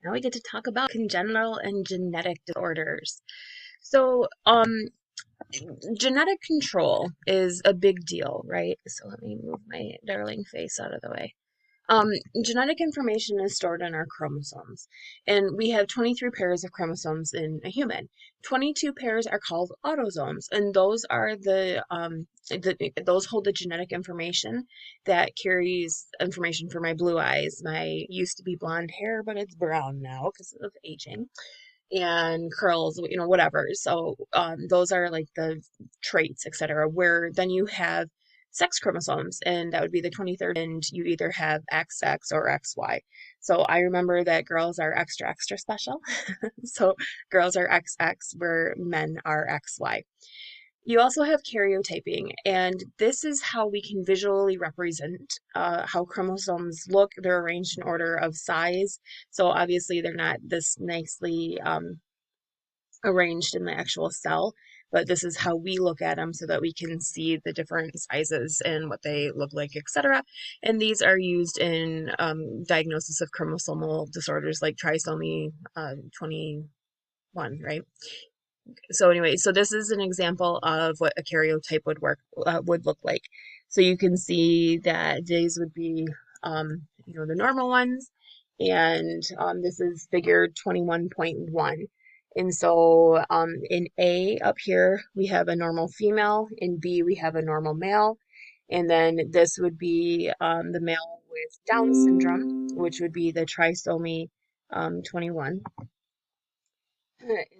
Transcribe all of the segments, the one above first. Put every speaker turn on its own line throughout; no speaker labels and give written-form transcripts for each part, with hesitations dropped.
Now we get to talk about congenital and genetic disorders. So, genetic control is a big deal, right? So let me move my darling face out of the way. Genetic information is stored in our chromosomes, and we have 23 pairs of chromosomes in a human. 22 pairs are called autosomes, and those are those hold the genetic information that carries information for my blue eyes, my used to be blonde hair, but it's brown now because of aging, and curls, whatever. So those are like the traits, etc. Where then you have sex chromosomes, and that would be the 23rd, and you either have XX or XY. So I remember that girls are extra, extra special. So girls are XX, where men are XY. You also have karyotyping, and this is how we can visually represent how chromosomes look. They're arranged in order of size. So obviously they're not this nicely arranged in the actual cell, but this is how we look at them so that we can see the different sizes and what they look like, etc. And these are used in diagnosis of chromosomal disorders like trisomy 21, right? So anyway, so this is an example of what a karyotype would look like. So you can see that these would be the normal ones, and this is figure 21.1. And so in A up here we have a normal female, in B we have a normal male, and then this would be the male with Down syndrome, which would be the trisomy 21.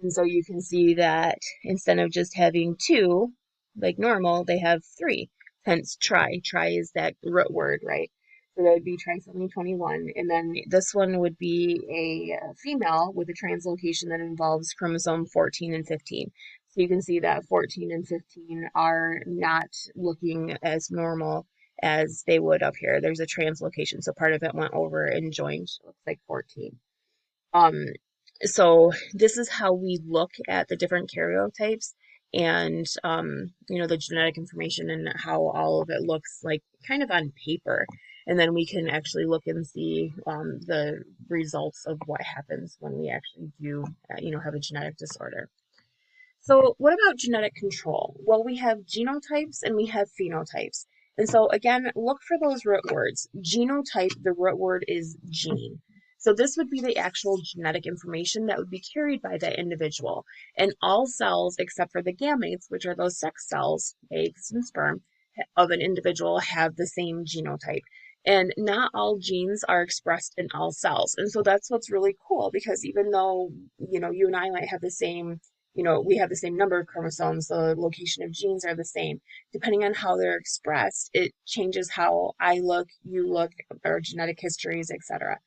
And so you can see that instead of just having two, like normal, they have three. Hence tri. Tri is that root word, right? So that would be trisomy 21. And then this one would be a female with a translocation that involves chromosome 14 and 15. So you can see that 14 and 15 are not looking as normal as they would up here. There's a translocation, so part of it went over and joined. It looks like 14. So this is how we look at the different karyotypes and the genetic information and how all of it looks like kind of on paper. And then we can actually look and see the results of what happens when we actually do have a genetic disorder. So what about genetic control? Well, we have genotypes and we have phenotypes. And so again, look for those root words. Genotype, the root word is gene. So this would be the actual genetic information that would be carried by that individual. And all cells, except for the gametes, which are those sex cells, eggs and sperm, of an individual have the same genotype. And not all genes are expressed in all cells. And so that's what's really cool, because even though, you and I might have the same, we have the same number of chromosomes, the location of genes are the same. Depending on how they're expressed, it changes how I look, you look, our genetic histories, etc.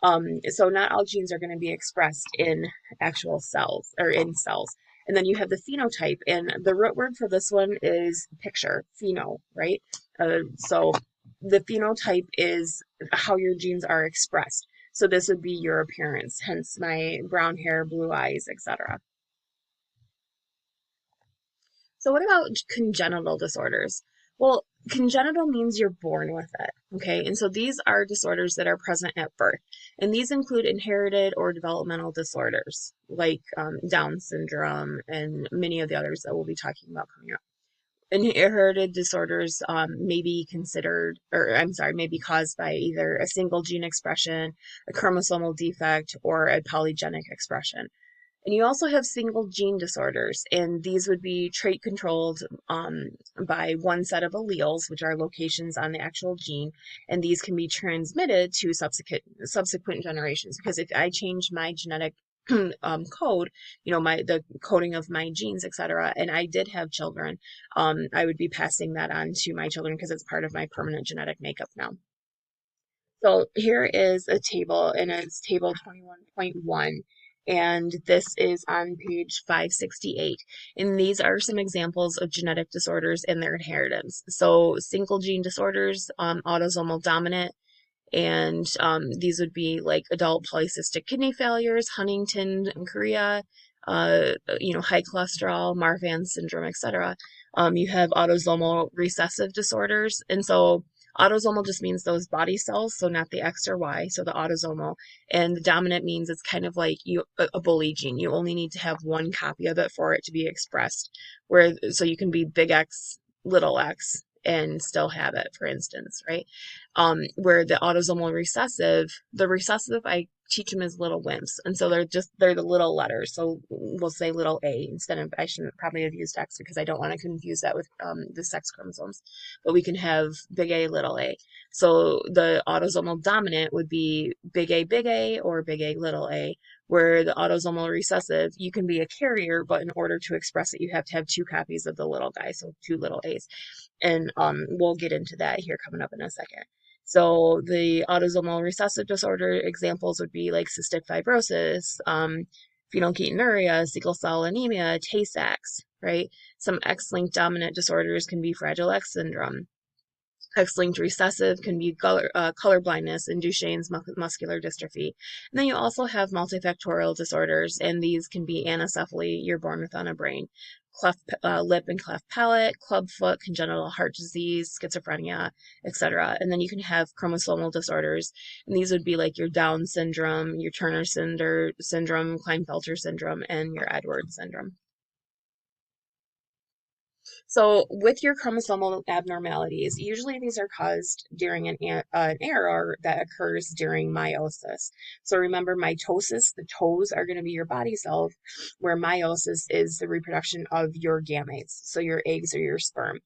So not all genes are going to be expressed in actual cells or in cells. And then you have the phenotype, and the root word for this one is picture, pheno, right? So the phenotype is how your genes are expressed. So this would be your appearance, hence my brown hair, blue eyes, etc. So what about congenital disorders? Well, congenital means you're born with it, okay? And so these are disorders that are present at birth. And these include inherited or developmental disorders like Down syndrome and many of the others that we'll be talking about coming up. Inherited disorders may be may be caused by either a single gene expression, a chromosomal defect, or a polygenic expression. And you also have single gene disorders, and these would be trait controlled by one set of alleles, which are locations on the actual gene, and these can be transmitted to subsequent generations. Because if I change my genetic code, the coding of my genes, etc., and I did have children, I would be passing that on to my children because it's part of my permanent genetic makeup now. So here is a table, and it's table 21.1. And this is on page 568. And these are some examples of genetic disorders and their inheritance. So single gene disorders, autosomal dominant, and these would be like adult polycystic kidney failures, Huntington and chorea, high cholesterol, Marfan syndrome, etc. You have autosomal recessive disorders. And so Autosomal just means those body cells, so not the X or Y, so the autosomal. And the dominant means it's kind of like a bully gene. You only need to have one copy of it for it to be expressed. So you can be big X, little x, and still have it, for instance, right? Where the autosomal recessive, the recessive, I teach them as little wimps. And so they're the little letters. So we'll say little a instead of, I shouldn't probably have used X because I don't want to confuse that with the sex chromosomes. But we can have big A, little a. So the autosomal dominant would be big A, or big A, little a, where the autosomal recessive, you can be a carrier, but in order to express it, you have to have two copies of the little guy, so two little A's. And we'll get into that here coming up in a second. So the autosomal recessive disorder examples would be like cystic fibrosis, phenylketonuria, sickle cell anemia, Tay-Sachs, right? Some X-linked dominant disorders can be Fragile X syndrome. X-linked recessive can be color blindness and Duchenne's muscular dystrophy. And then you also have multifactorial disorders, and these can be anencephaly, you're born without a brain, cleft lip and cleft palate, clubfoot, congenital heart disease, schizophrenia, etc. And then you can have chromosomal disorders, and these would be like your Down syndrome, your Turner syndrome, Klinefelter syndrome, and your Edwards syndrome. So with your chromosomal abnormalities, usually these are caused during an error that occurs during meiosis. So remember, mitosis, the toes are going to be your body cells, where meiosis is the reproduction of your gametes, so your eggs or your sperm.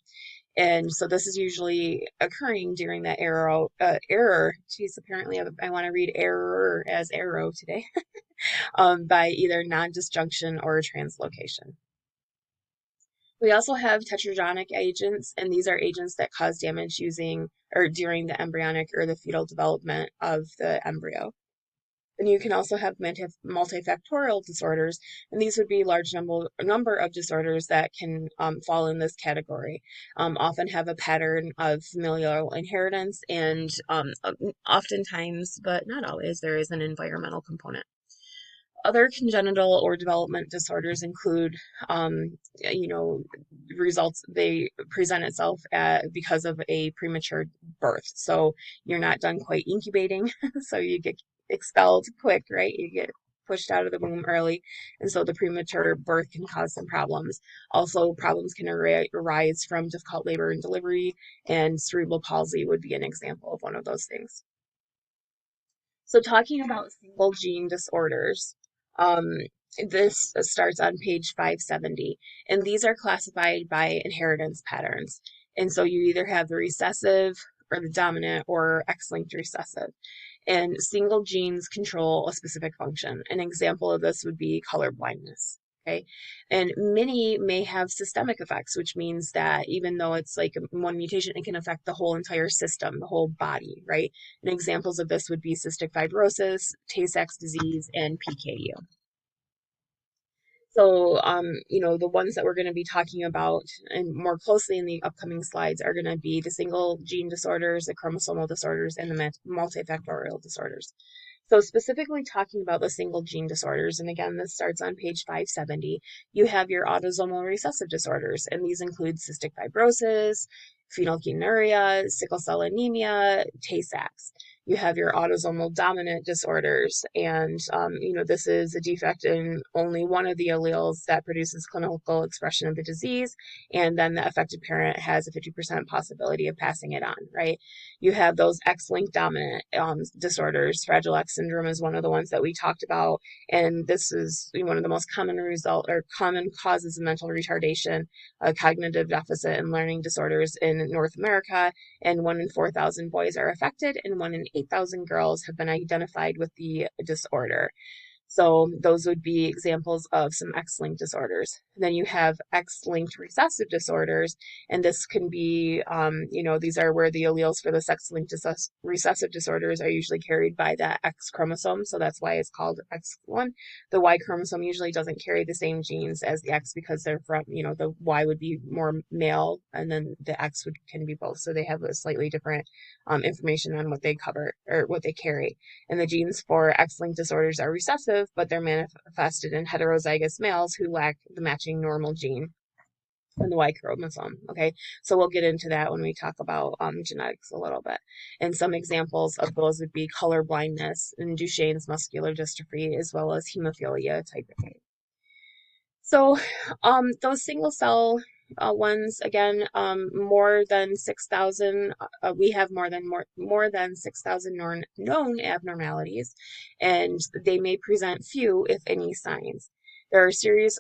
And so this is usually occurring during that error. Geez, apparently I want to read error as arrow today, by either non-disjunction or translocation. We also have tetragonic agents, and these are agents that cause damage using or during the embryonic or the fetal development of the embryo. And you can also have multifactorial disorders, and these would be large number of disorders that can fall in this category. Often have a pattern of familial inheritance, and oftentimes, but not always, there is an environmental component. Other congenital or development disorders include, results, they present itself because of a premature birth. So you're not done quite incubating, so you get expelled quick, right? You get pushed out of the womb early, and so the premature birth can cause some problems. Also, problems can arise from difficult labor and delivery, and cerebral palsy would be an example of one of those things. So talking about single gene disorders, this starts on page 570, and these are classified by inheritance patterns. And so you either have the recessive or the dominant or X-linked recessive. And single genes control a specific function. An example of this would be color blindness. Okay. And many may have systemic effects, which means that even though it's like one mutation, it can affect the whole entire system, the whole body, right? And examples of this would be cystic fibrosis, Tay-Sachs disease, and PKU. So, the ones that we're going to be talking about and more closely in the upcoming slides are going to be the single gene disorders, the chromosomal disorders, and the multifactorial disorders. So specifically talking about the single gene disorders, and again, this starts on page 570, you have your autosomal recessive disorders, and these include cystic fibrosis, phenylketonuria, sickle cell anemia, Tay-Sachs. You have your autosomal dominant disorders, and this is a defect in only one of the alleles that produces clinical expression of the disease, and then the affected parent has a 50% possibility of passing it on, right? You have those X-linked dominant disorders. Fragile X syndrome is one of the ones that we talked about, and this is one of the most common causes of mental retardation, cognitive deficit, and learning disorders in North America, and 1 in 4,000 boys are affected, and 1 in 8,000 girls have been identified with the disorder. So those would be examples of some X-linked disorders. Then you have X-linked recessive disorders, and this can be, these are where the alleles for the sex-linked recessive disorders are usually carried by the X chromosome, so that's why it's called X1. The Y chromosome usually doesn't carry the same genes as the X because they're from, the Y would be more male, and then the X can be both, so they have a slightly different information on what they cover or what they carry. And the genes for X-linked disorders are recessive, but they're manifested in heterozygous males who lack the matching normal gene. and the Y chromosome. Okay, so we'll get into that when we talk about genetics a little bit. And some examples of those would be color blindness and Duchenne's muscular dystrophy, as well as hemophilia type A. So, those single cell ones again, more than 6,000. We have more than 6,000 known abnormalities, and they may present few, if any, signs. There are serious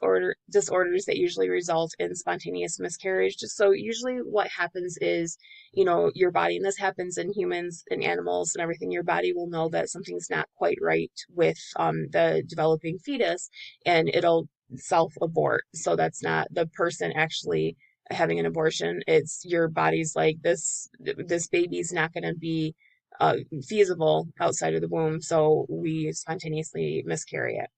disorders that usually result in spontaneous miscarriage. So usually, what happens is, your body, and this happens in humans and animals and everything. Your body will know that something's not quite right with the developing fetus, and it'll self-abort. So that's not the person actually having an abortion. It's your body's like, this baby's not going to be feasible outside of the womb, so we spontaneously miscarry it.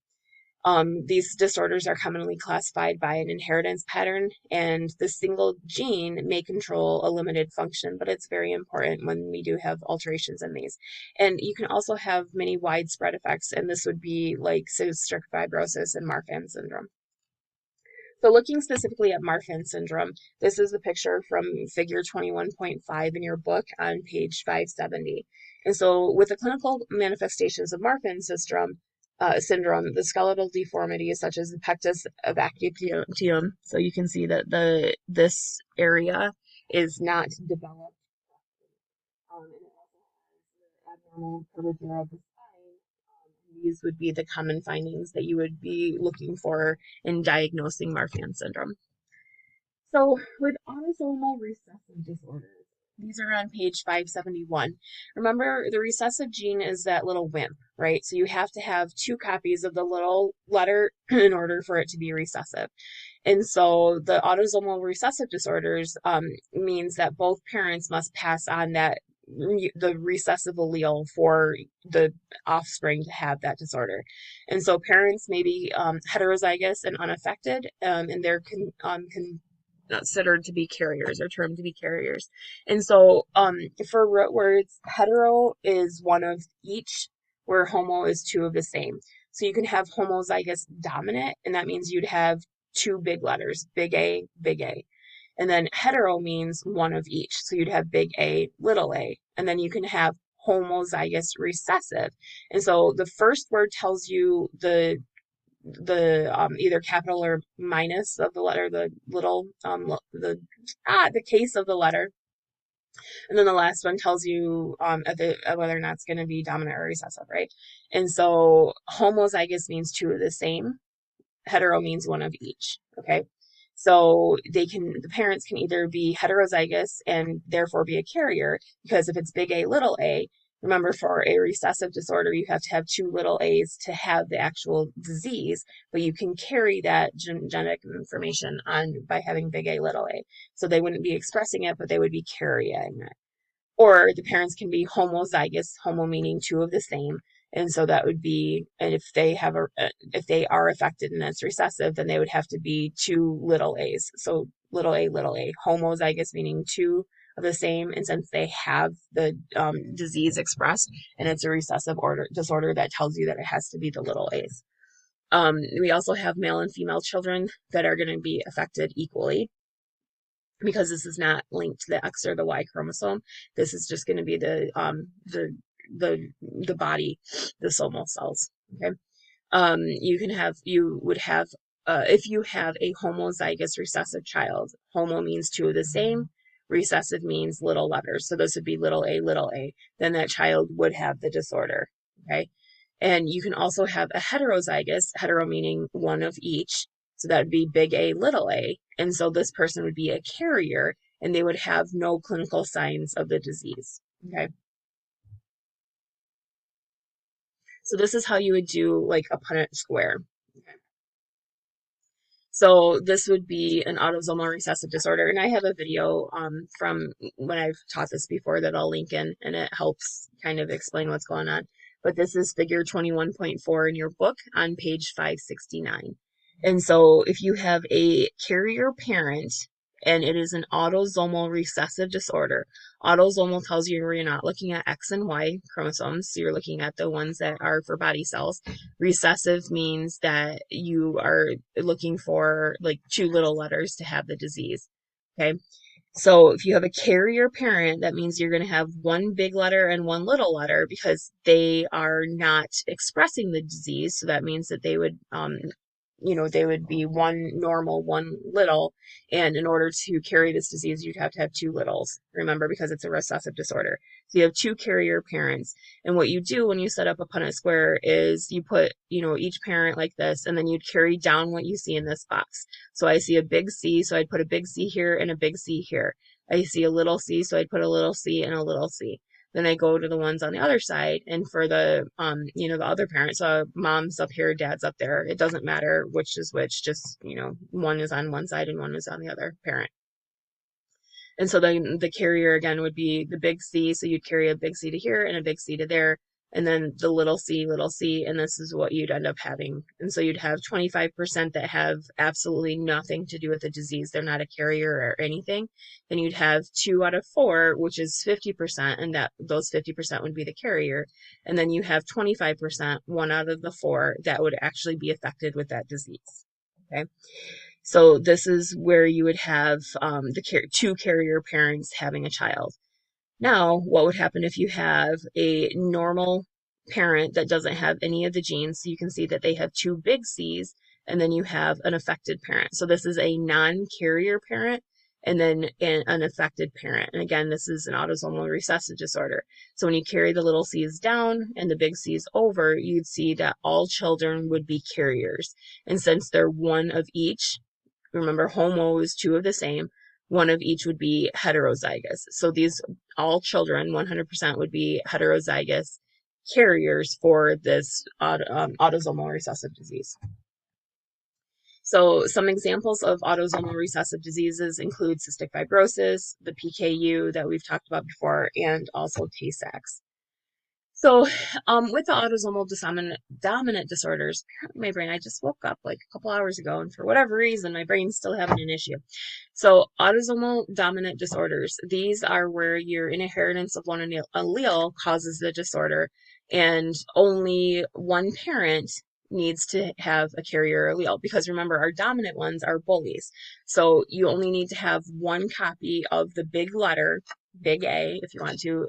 These disorders are commonly classified by an inheritance pattern, and the single gene may control a limited function, but it's very important when we do have alterations in these. And you can also have many widespread effects, and this would be like cystic fibrosis and Marfan syndrome. So looking specifically at Marfan syndrome, this is the picture from figure 21.5 in your book on page 570. And so with the clinical manifestations of Marfan syndrome, the skeletal deformities such as the pectus evacuum, so you can see that this area is not developed. And it also has the abnormal curvature of the spine. These would be the common findings that you would be looking for in diagnosing Marfan syndrome. So with autosomal recessive disorders, these are on page 571. Remember, the recessive gene is that little wimp, right? So you have to have two copies of the little letter in order for it to be recessive. And so the autosomal recessive disorders means that both parents must pass on the recessive allele for the offspring to have that disorder. And so parents may be heterozygous and unaffected, and they're considered to be carriers or termed to be carriers. And so for root words, hetero is one of each, where homo is two of the same. So you can have homozygous dominant, and that means you'd have two big letters, big A, big A. And then hetero means one of each. So you'd have big A, little a. And then you can have homozygous recessive. And so the first word tells you the either capital or minus of the letter, the little the case of the letter, and then the last one tells you whether or not it's going to be dominant or recessive, right? And so homozygous means two of the same, hetero means one of each. Okay, so the parents can either be heterozygous and therefore be a carrier, because if it's big A, little a, remember, for a recessive disorder, you have to have two little a's to have the actual disease, but you can carry that genetic information on by having big A, little a. So they wouldn't be expressing it, but they would be carrying it. Or the parents can be homozygous, homo meaning two of the same. And so that would be, and if they are affected and it's recessive, then they would have to be two little a's. So little a, homozygous meaning two of the same. And since they have the disease expressed and it's a recessive disorder, that tells you that it has to be the little a's. We also have male and female children that are going to be affected equally, because this is not linked to the X or the Y chromosome. This is just going to be the body, the somal cells. Okay. You would have if you have a homozygous recessive child, homo means two of the same, recessive means little letters. So this would be little a, then that child would have the disorder. Okay. And you can also have a heterozygous, hetero meaning one of each. So that would be big A, little a. And so this person would be a carrier, and they would have no clinical signs of the disease. Okay. So this is how you would do like a Punnett Square. Okay. So this would be an autosomal recessive disorder. And I have a video from when I've taught this before that I'll link in, and it helps kind of explain what's going on. But this is figure 21.4 in your book on page 569. And so if you have a carrier parent and it is an autosomal recessive disorder. Autosomal tells you you're not looking at X and Y chromosomes, so you're looking at the ones that are for body cells. Recessive means that you are looking for like two little letters to have the disease. Okay. So if you have a carrier parent, that means you're going to have one big letter and one little letter because they are not expressing the disease. So that means that they would, they would be one normal, one little. And in order to carry this disease, you'd have to have two littles, remember, because it's a recessive disorder. So you have two carrier parents. And what you do when you set up a Punnett Square is you put, each parent like this, and then you'd carry down what you see in this box. So I see a big C, so I'd put a big C here and a big C here. I see a little C, so I'd put a little C and a little C. Then I go to the ones on the other side, and for the, the other parents, so mom's up here, dad's up there. It doesn't matter which is which, just, one is on one side and one is on the other parent. And so then the carrier again would be the big C, so you'd carry a big C to here and a big C to there, and then the little c, and this is what you'd end up having. And so you'd have 25% that have absolutely nothing to do with the disease. They're not a carrier or anything. Then you'd have 2 out of 4, which is 50%, and that those 50% would be the carrier. And then you have 25%, 1 out of the 4, that would actually be affected with that disease. Okay. So this is where you would have two carrier parents having a child. Now, what would happen if you have a normal parent that doesn't have any of the genes? So you can see that they have 2 big C's, and then you have an affected parent. So this is a non-carrier parent and then an affected parent. And again, this is an autosomal recessive disorder. So when you carry the little C's down and the big C's over, you'd see that all children would be carriers. And since they're one of each, remember, homo is 2 of the same, one of each would be heterozygous. So these all children, 100% would be heterozygous carriers for this autosomal recessive disease. So some examples of autosomal recessive diseases include cystic fibrosis, the PKU that we've talked about before, and also Tay-Sachs. So with the autosomal dominant disorders, apparently my brain, I just woke up like a couple hours ago, and for whatever reason, my brain's still having an issue. So autosomal dominant disorders, these are where your inheritance of one allele causes the disorder, and only one parent needs to have a carrier allele, because remember, our dominant ones are bullies. So you only need to have one copy of the big letter, big A, if you want to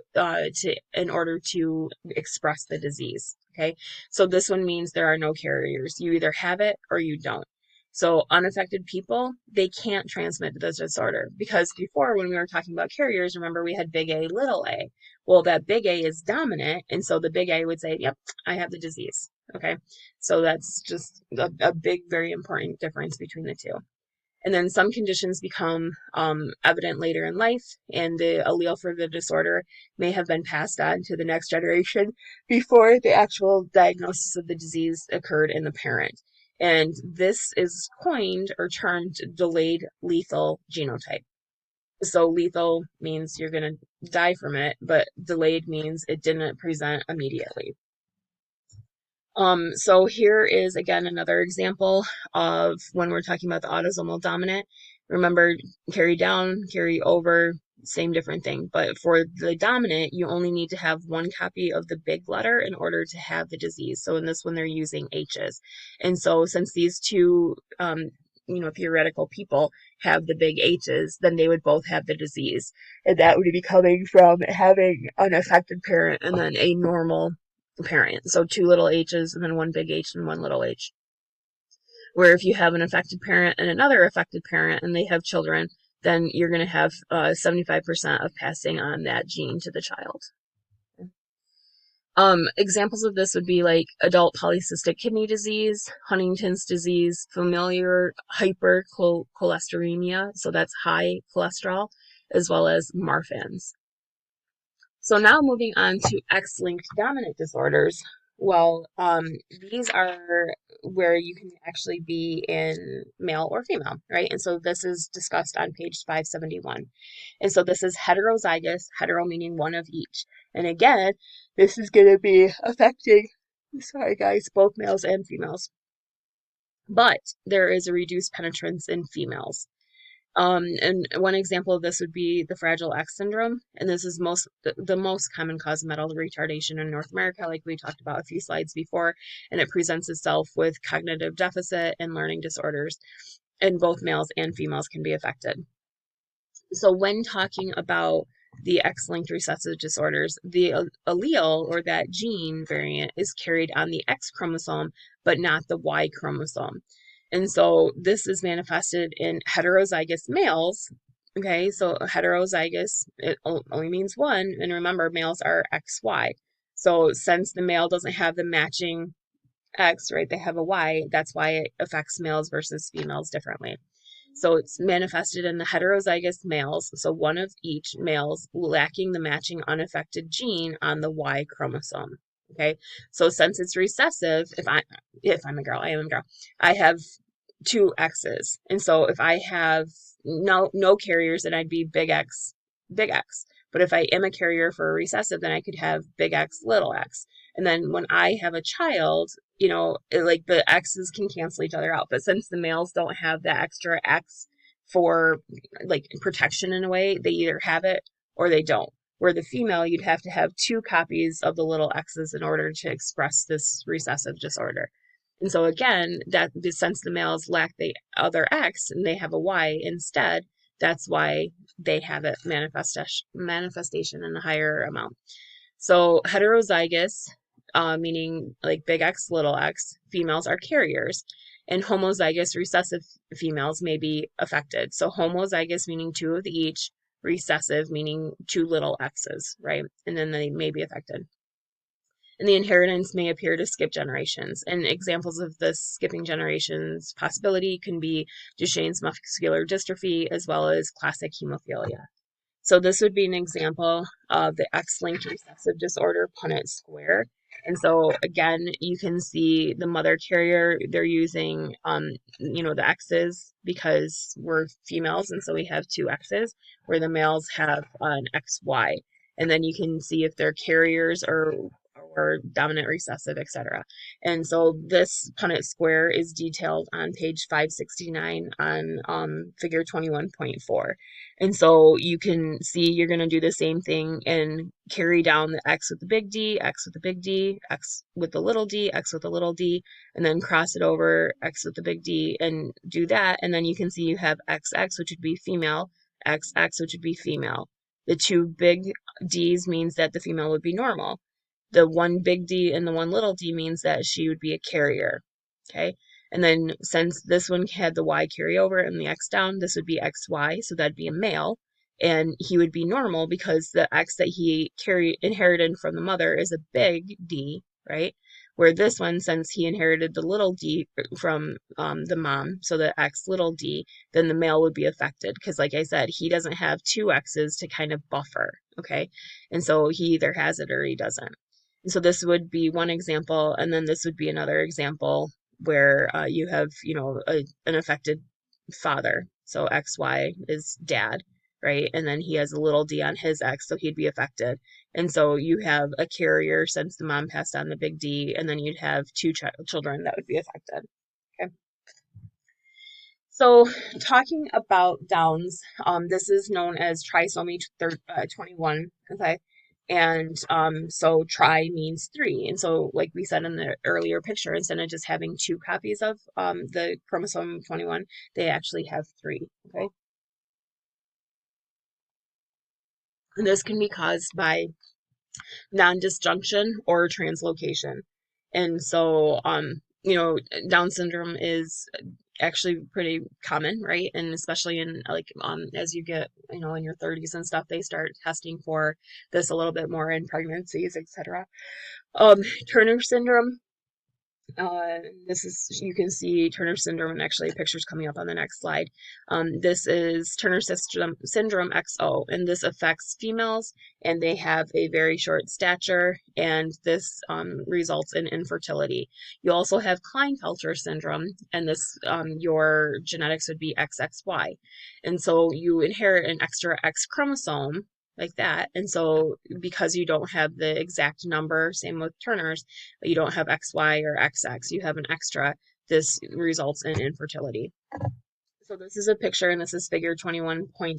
in order to express the disease. Okay, so this one means there are no carriers. You either have it or you don't. So unaffected people, they can't transmit this disorder, because before, when we were talking about carriers, remember we had big A, little a. Well, that big A is dominant, and so the big A would say, yep, I have the disease. Okay, so that's just a big, very important difference between the two. And then some conditions become evident later in life, and the allele for the disorder may have been passed on to the next generation before the actual diagnosis of the disease occurred in the parent. And this is coined or termed delayed lethal genotype. So lethal means you're going to die from it, but delayed means it didn't present immediately. So here is again another example of when we're talking about the autosomal dominant. Remember, carry down, carry over, same different thing. But for the dominant, you only need to have one copy of the big letter in order to have the disease. So in this one, they're using H's. And so since these two, theoretical people have the big H's, then they would both have the disease. And that would be coming from having an affected parent and then a normal parent. So 2 little H's and then 1 big H and 1 little h. Where if you have an affected parent and another affected parent and they have children, then you're going to have 75% of passing on that gene to the child. Examples of this would be like adult polycystic kidney disease, Huntington's disease, familiar hypercholesterolemia, so that's high cholesterol, as well as Marfan's. So now moving on to X-linked dominant disorders. Well, these are where you can actually be in male or female, right? And so this is discussed on page 571. And so this is heterozygous, hetero meaning one of each. And again, this is going to be affecting, sorry guys, both males and females. But there is a reduced penetrance in females. And one example of this would be the Fragile X syndrome, and this is the most common cause of mental retardation in North America, like we talked about a few slides before, and it presents itself with cognitive deficit and learning disorders, and both males and females can be affected. So when talking about the X-linked recessive disorders, the allele or that gene variant is carried on the X chromosome, but not the Y chromosome. And so this is manifested in heterozygous males. Okay, so heterozygous, it only means one. And remember, males are XY. So since the male doesn't have the matching X, right, they have a Y, that's why it affects males versus females differently. So it's manifested in the heterozygous males, so one of each males lacking the matching unaffected gene on the Y chromosome. Okay, so since it's recessive, if I'm a girl, I am a girl, I have two X's. And so if I have no carriers, then I'd be big X, big X. But if I am a carrier for a recessive, then I could have big X, little x. And then when I have a child, like the X's can cancel each other out. But since the males don't have that extra X for like protection in a way, they either have it or they don't. Where the female, you'd have to have two copies of the little X's in order to express this recessive disorder. And so again, that since the males lack the other X and they have a Y instead, that's why they have it manifestation in a higher amount. So heterozygous, meaning like big X, little x, females are carriers, and homozygous recessive females may be affected. So homozygous meaning two of each, recessive meaning two little x's, right? And then they may be affected. And the inheritance may appear to skip generations. And examples of this skipping generations possibility can be Duchenne's muscular dystrophy as well as classic hemophilia. So this would be an example of the X-linked recessive disorder, Punnett Square. And so again, you can see the mother carrier, they're using, the X's because we're females. And so we have two X's where the males have an XY. And then you can see if they're carriers or dominant recessive, etc. And so this Punnett Square is detailed on page 569 on figure 21.4. And so you can see you're going to do the same thing and carry down the X with the big D, X with the big D, X with the little d, X with the little d, and then cross it over X with the big D and do that. And then you can see you have XX, which would be female, XX, which would be female. The two big D's means that the female would be normal. The one big D and the one little d means that she would be a carrier. Okay. And then since this one had the Y carry over and the X down, this would be XY. So that'd be a male. And he would be normal because the X that he inherited from the mother is a big D, right? Where this one, since he inherited the little d from the mom, so the X little d, then the male would be affected. Because like I said, he doesn't have two X's to kind of buffer. Okay. And so he either has it or he doesn't. So this would be one example, and then this would be another example where you have, an affected father. So XY is dad, right? And then he has a little d on his X, so he'd be affected. And so you have a carrier since the mom passed on the big D, and then you'd have two children that would be affected. Okay. So talking about Downs, this is known as trisomy 21, okay? And so tri means three. And so like we said in the earlier picture, instead of just having two copies of the chromosome 21, they actually have three, okay? And this can be caused by non-disjunction or translocation. And so, Down syndrome is actually pretty common, right? And especially in as you get, in your 30s and stuff, they start testing for this a little bit more in pregnancies, etc. Turner syndrome. This is, you can see Turner syndrome, and actually pictures coming up on the next slide. This is Turner syndrome XO, and this affects females, and they have a very short stature, and this results in infertility. You also have Klinefelter syndrome, and this your genetics would be XXY, and so you inherit an extra X chromosome like that. And so because you don't have the exact number, same with Turner's, you don't have XY or XX, you have an extra, this results in infertility. So this is a picture, and this is figure 21.6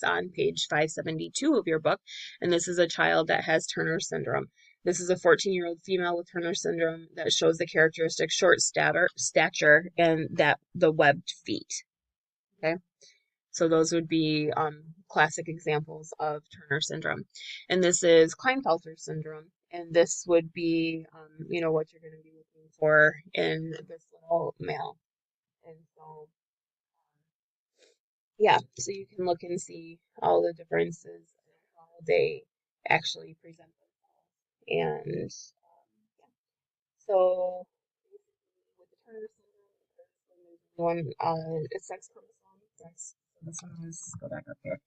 on page 572 of your book. And this is a child that has Turner syndrome. This is a 14-year-old female with Turner syndrome that shows the characteristic short stature and that the webbed feet. Okay, so those would be classic examples of Turner syndrome. And this is Klinefelter syndrome. And this would be, what you're going to be looking for in this little male. And so yeah, so you can look and see all the differences and how they actually present themselves. And yeah. So with the Turner syndrome, one a sex chromosome. Yes, so this one is go back up here.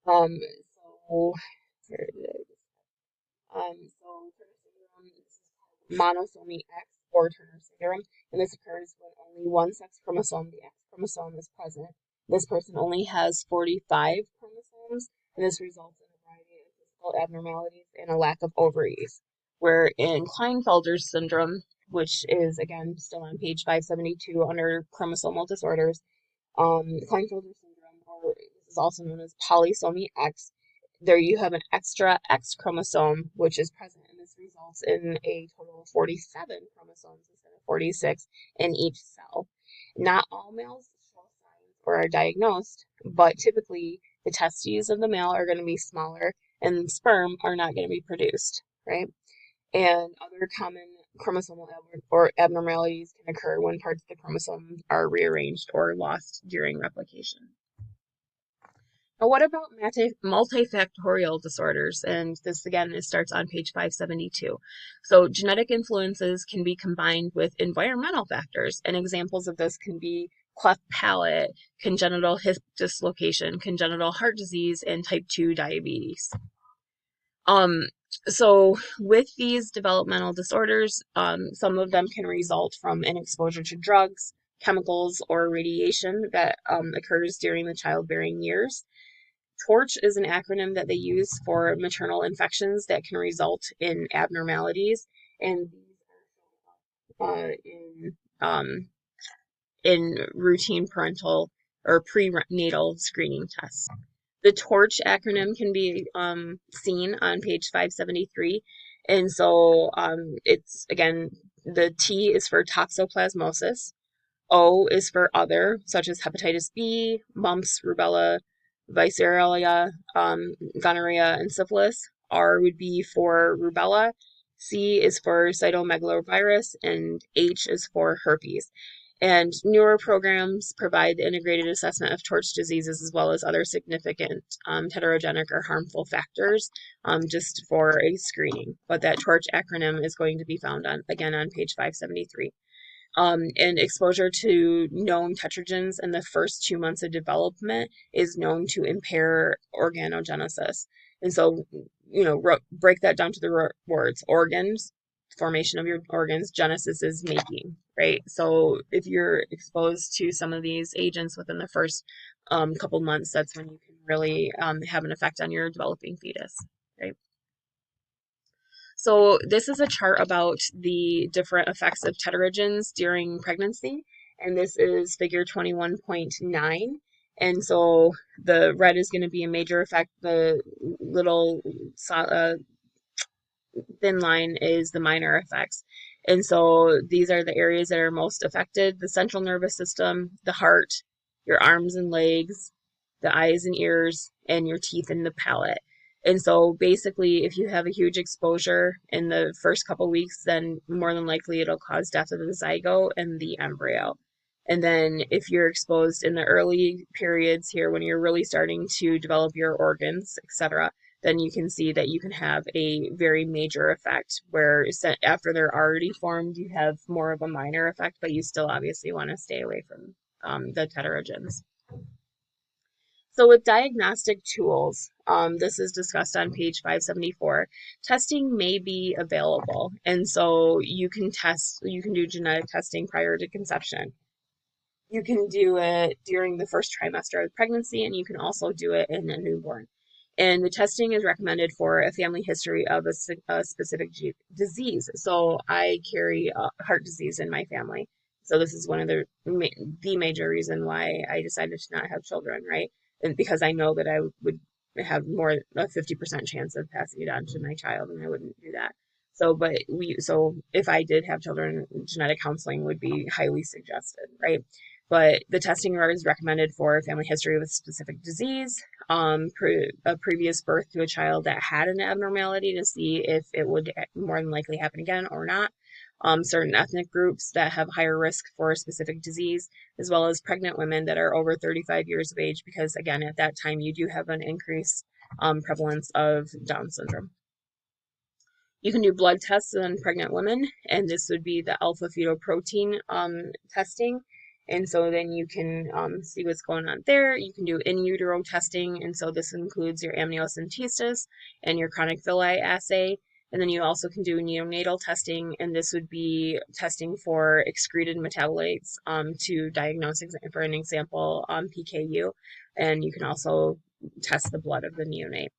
So here it is. So Turner syndrome is monosomy X or Turner syndrome, and this occurs when only one sex chromosome, the X chromosome, is present. This person only has 45 chromosomes, and this results in a variety of physical abnormalities and a lack of ovaries. Where in Klinefelter syndrome, which is again still on page 572 under chromosomal disorders, Klinefelter syndrome, or this is also known as polysomy X, there you have an extra X chromosome, which is present, and this results in a total of 47 chromosomes instead of 46 in each cell. Not all males show signs or are diagnosed, but typically the testes of the male are going to be smaller and sperm are not going to be produced, right? And other common chromosomal or abnormalities can occur when parts of the chromosome are rearranged or lost during replication. Now, what about multifactorial disorders? And this again, it starts on page 572. So genetic influences can be combined with environmental factors, and examples of this can be cleft palate, congenital hip dislocation, congenital heart disease, and type 2 diabetes. So with these developmental disorders, some of them can result from an exposure to drugs, chemicals, or radiation that occurs during the childbearing years. TORCH is an acronym that they use for maternal infections that can result in abnormalities, and these are in routine parental or prenatal screening tests. The TORCH acronym can be seen on page 573, and so it's again, the T is for toxoplasmosis, O is for other, such as hepatitis B, mumps, rubella, varicella, gonorrhea, and syphilis. R would be for rubella. C is for cytomegalovirus, and H is for herpes. And newer programs provide integrated assessment of torch diseases as well as other significant heterogenic or harmful factors just for a screening. But that torch acronym is going to be found again on page 573. And exposure to known tetragens in the first 2 months of development is known to impair organogenesis. And so, break that down to the words: organs, formation of your organs, genesis is making, right? So if you're exposed to some of these agents within the first couple months, that's when you can really have an effect on your developing fetus, right? So this is a chart about the different effects of tetragens during pregnancy, and this is figure 21.9. And so the red is going to be a major effect. The little thin line is the minor effects. And so these are the areas that are most affected: the central nervous system, the heart, your arms and legs, the eyes and ears, and your teeth and the palate. And so basically, if you have a huge exposure in the first couple weeks, then more than likely it'll cause death of the zygote and the embryo. And then if you're exposed in the early periods here, when you're really starting to develop your organs, etc., then you can see that you can have a very major effect where after they're already formed, you have more of a minor effect, but you still obviously want to stay away from the tetragens. So with diagnostic tools, this is discussed on page 574, testing may be available. And so you can do genetic testing prior to conception. You can do it during the first trimester of pregnancy, and you can also do it in a newborn. And the testing is recommended for a family history of a specific disease. So I carry heart disease in my family. So this is one of the major reason why I decided to not have children, right? And because I know that I would have more a 50% chance of passing it on to my child, and I wouldn't do that. So if I did have children, genetic counseling would be highly suggested, right? But the testing is recommended for family history with specific disease, a previous birth to a child that had an abnormality to see if it would more than likely happen again or not. Certain ethnic groups that have higher risk for a specific disease, as well as pregnant women that are over 35 years of age, because again, at that time, you do have an increased prevalence of Down syndrome. You can do blood tests on pregnant women, and this would be the alpha fetoprotein testing. And so then you can see what's going on there. You can do in utero testing, and so this includes your amniocentesis and your chronic villi assay. And then you also can do neonatal testing, and this would be testing for excreted metabolites to diagnose, for an example, PKU. And you can also test the blood of the neonate.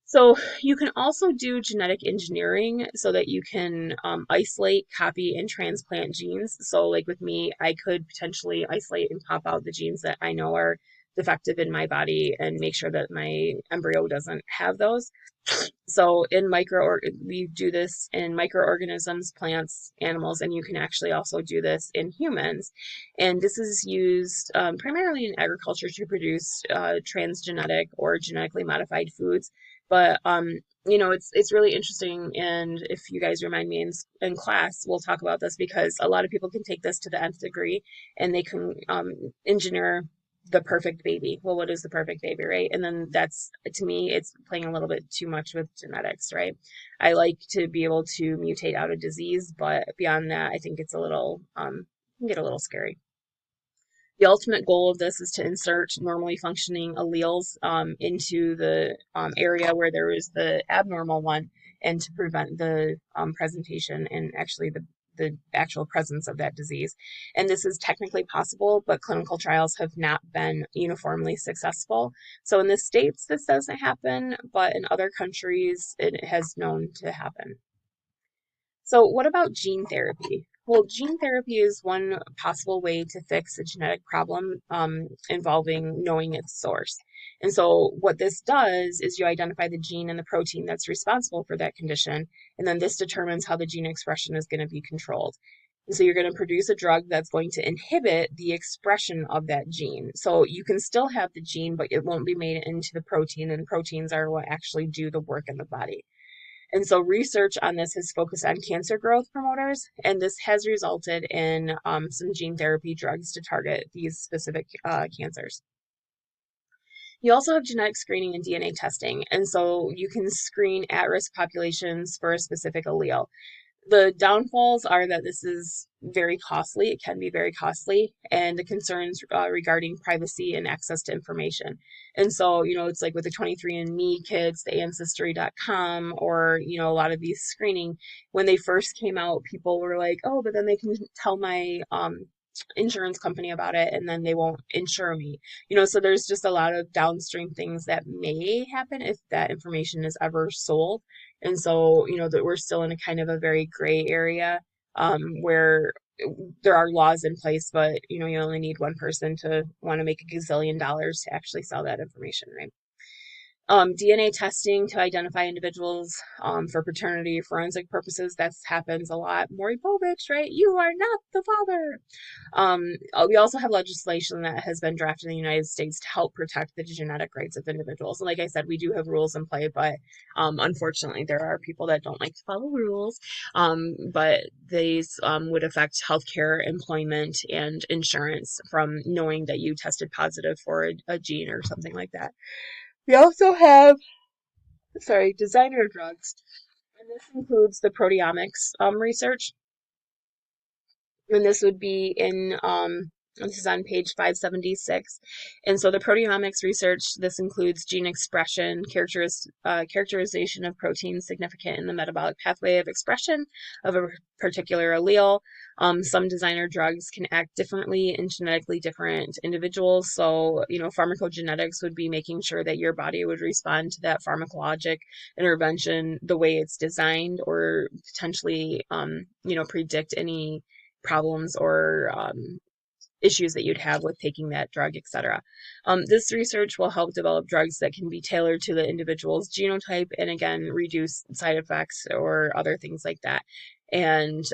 So you can also do genetic engineering so that you can isolate, copy, and transplant genes. So like with me, I could potentially isolate and pop out the genes that I know are defective in my body and make sure that my embryo doesn't have those. So we do this in microorganisms, plants, animals, and you can actually also do this in humans. And this is used primarily in agriculture to produce transgenic or genetically modified foods. But it's really interesting, and if you guys remind me in class, we'll talk about this because a lot of people can take this to the nth degree, and they can engineer the perfect baby. Well, what is the perfect baby, right? And then that's, to me, it's playing a little bit too much with genetics, right? I like to be able to mutate out a disease, but beyond that, I think it's a little can get a little scary. The ultimate goal of this is to insert normally functioning alleles into the area where there is the abnormal one, and to prevent the presentation and actually the actual presence of that disease. And this is technically possible, but clinical trials have not been uniformly successful. So in the States, this doesn't happen, but in other countries, it has known to happen. So what about gene therapy? Well, gene therapy is one possible way to fix a genetic problem involving knowing its source. And so what this does is you identify the gene and the protein that's responsible for that condition, and then this determines how the gene expression is going to be controlled. And so you're going to produce a drug that's going to inhibit the expression of that gene. So you can still have the gene, but it won't be made into the protein, and proteins are what actually do the work in the body. And so research on this has focused on cancer growth promoters, and this has resulted in some gene therapy drugs to target these specific cancers. You also have genetic screening and DNA testing, and so you can screen at-risk populations for a specific allele. The downfalls are that this is very costly. It can be very costly, and the concerns regarding privacy and access to information. And so, it's like with the 23andMe kids, the Ancestry.com, or, a lot of these screening, when they first came out, people were like, oh, but then they can tell my insurance company about it, and then they won't insure me. So there's just a lot of downstream things that may happen if that information is ever sold. And so, that we're still in a kind of a very gray area where there are laws in place, but, you only need one person to want to make a gazillion dollars to actually sell that information, right? DNA testing to identify individuals for paternity forensic purposes, that happens a lot. Maury Povich, right? You are not the father. We also have legislation that has been drafted in the United States to help protect the genetic rights of individuals. And like I said, we do have rules in play, but unfortunately, there are people that don't like to follow rules. But these would affect healthcare, employment, and insurance from knowing that you tested positive for a gene or something like that. We also have, designer drugs, and this includes the proteomics research. And this would be this is on page 576. And so the proteomics research, this includes gene expression, characterization of proteins significant in the metabolic pathway of expression of a particular allele. Some designer drugs can act differently in genetically different individuals. So, pharmacogenetics would be making sure that your body would respond to that pharmacologic intervention the way it's designed, or potentially, predict any problems or issues that you'd have with taking that drug, etc. This research will help develop drugs that can be tailored to the individual's genotype and again reduce side effects or other things like that. And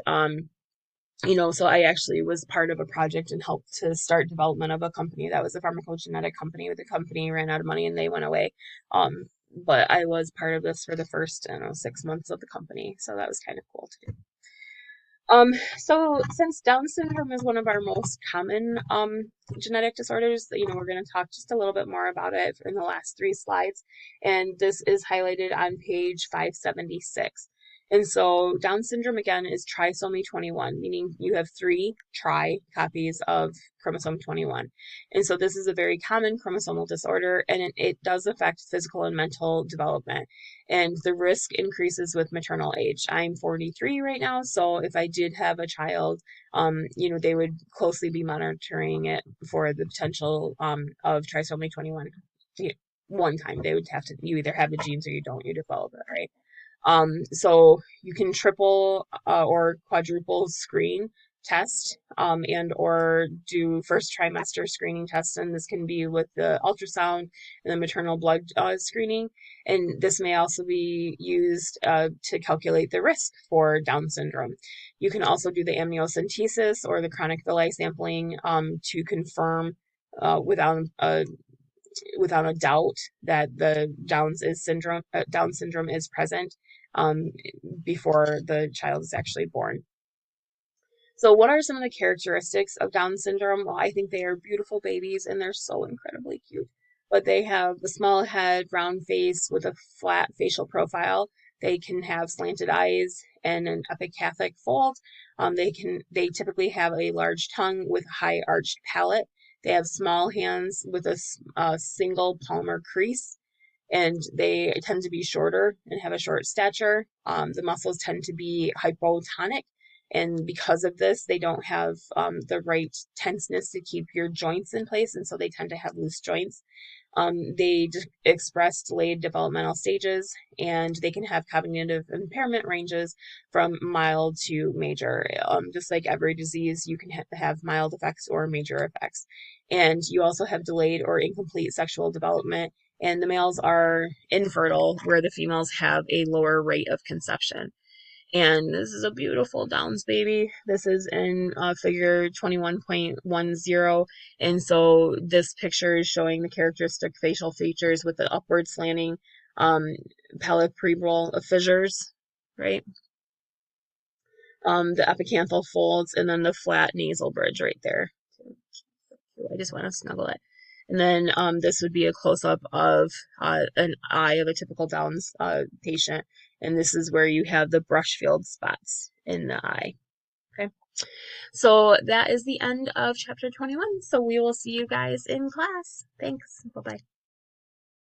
so I actually was part of a project and helped to start development of a company that was a pharmacogenetic company. The company ran out of money and they went away. But I was part of this for the first, 6 months of the company, so that was kind of cool to do. So since Down syndrome is one of our most common genetic disorders, we're going to talk just a little bit more about it in the last 3 slides, and this is highlighted on page 576. And so Down syndrome again is trisomy 21, meaning you have 3 copies of chromosome 21. And so this is a very common chromosomal disorder, and it does affect physical and mental development. And the risk increases with maternal age. I'm 43 right now, so if I did have a child, they would closely be monitoring it for the potential of trisomy 21. One time they would have to, you either have the genes or you don't, you develop it, right? So you can triple or quadruple screen test and or do first trimester screening tests, and this can be with the ultrasound and the maternal blood screening, and this may also be used to calculate the risk for Down syndrome. You can also do the amniocentesis or the chronic villi sampling to confirm without a doubt that the Down syndrome is present before the child is actually born. So what are some of the characteristics of Down syndrome? Well, I think they are beautiful babies and they're so incredibly cute. But they have a small head, round face with a flat facial profile. They can have slanted eyes and an epicathic fold. They typically have a large tongue with a high arched palate. They have small hands with a single palmar crease, and they tend to be shorter and have a short stature. The muscles tend to be hypotonic, and because of this, they don't have the right tenseness to keep your joints in place, and so they tend to have loose joints. They express delayed developmental stages, and they can have cognitive impairment ranges from mild to major. Just like every disease, you can have mild effects or major effects. And you also have delayed or incomplete sexual development, and the males are infertile, where the females have a lower rate of conception. And this is a beautiful Downs baby. This is in figure 21.10. And so this picture is showing the characteristic facial features with the upward slanting palpebral fissures, right? The epicanthal folds, and then the flat nasal bridge right there. I just want to snuggle it. And then this would be a close-up of an eye of a typical Downs patient. And this is where you have the brush field spots in the eye. Okay. So that is the end of chapter 21. So we will see you guys in class. Thanks. Bye-bye.